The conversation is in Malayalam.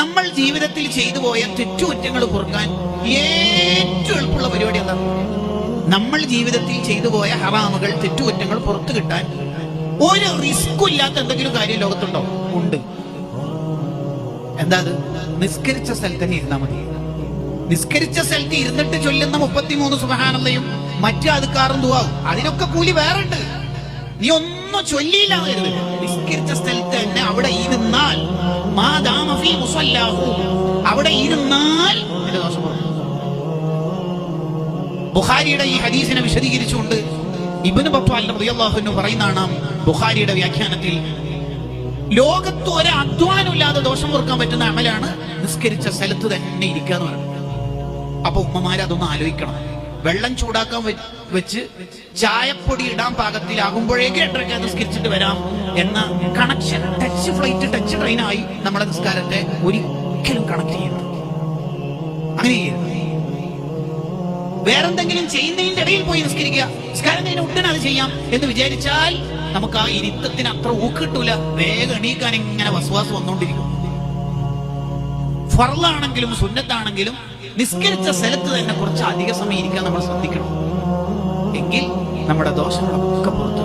നമ്മൾ ജീവിതത്തിൽ ചെയ്തു പോയ തെറ്റുകുറ്റങ്ങൾ പൊറുക്കാൻ ഏറ്റവും എളുപ്പമുള്ള പരിപാടി എന്താ? നമ്മൾ ജീവിതത്തിൽ ചെയ്തു പോയ ഹറാമുകൾ, തെറ്റുകുറ്റങ്ങൾ പുറത്തു കിട്ടാൻ ഒരു റിസ്ക്കും ഇല്ലാത്ത എന്തെങ്കിലും കാര്യം ലോകത്തുണ്ടോ? ഉണ്ട്. എന്താ അത്? നിസ്കരിച്ച സ്ഥലത്ത് തന്നെ ഇരുന്നാൽ മതി. നിസ്കരിച്ച സ്ഥലത്ത് ഇരുന്നിട്ട് ചൊല്ലുന്ന 33 സുബ്ഹാനല്ലയും മറ്റു അദ്കാറും ദുആവും, അതിനൊക്കെ കൂലി വേറെ ഉണ്ട്. നീ ഒന്നും ചൊല്ലിയില്ല, നിസ്കരിച്ച സ്ഥലത്ത് തന്നെ അവിടെ ഇരുന്നാൽ, അവിടെ ഇരുന്നാൽ ദോഷം പോകും. ബുഖാരിയുടെ ഈ ഹദീസിനെ വിശദീകരിച്ചുകൊണ്ട് ഇബ്നു ബത്വാൽ റളിയല്ലാഹു അൻഹു പറയുന്നതാണ് ബുഖാരിയുടെ വ്യാഖ്യാനത്തിൽ, ലോകത്ത് ഒരു അധ്വാനമില്ലാതെ ദോഷം പൊറുക്കാൻ പറ്റുന്ന അമലാണ് നിസ്കരിച്ച സ്ഥലത്ത് തന്നെ ഇരിക്കുക എന്ന് പറയുന്നത്. അപ്പൊ ഉമ്മമാരെ അതൊന്ന് ആലോചിക്കണം. വെള്ളം ചൂടാക്കാൻ വെച്ച് ചായപ്പൊടി ഇടാൻ പാകത്തിലാകുമ്പോഴേക്ക് 8:30 നിസ്കരിച്ചിട്ട് വരാം എന്ന കണക്ഷൻ, ടച്ച് ഫ്ലൈറ്റ്, ടച്ച് ട്രെയിനായി നമ്മളെ നിസ്കാരത്തെ ഒരിക്കലും കണക്ട് ചെയ്യരുത്. അങ്ങനെ ചെയ്യരുത്. വേറെന്തെങ്കിലും ചെയ്യുന്നതിന്റെ ഇടയിൽ പോയി നിസ്കരിക്കുക, നിസ്കാരം കഴിഞ്ഞ ഉടനെ അത് ചെയ്യാം എന്ന് വിചാരിച്ചാൽ നമുക്ക് ആ ഇരുത്തത്തിന് അത്ര ഊക്ക് കിട്ടൂല. വേഗം എണീക്കാൻ ഇങ്ങനെ വസ്വാസ് വന്നുകൊണ്ടിരിക്കും. ഫർളാണെങ്കിലും സുന്നത്താണെങ്കിലും നിസ്കരിച്ച സ്ഥലത്ത് തന്നെ കുറച്ച് അധിക സമയം ഇരിക്കാൻ നമ്മൾ ശ്രദ്ധിക്കണം. എങ്കിൽ നമ്മുടെ ദോഷങ്ങളൊക്കെ പുറത്തു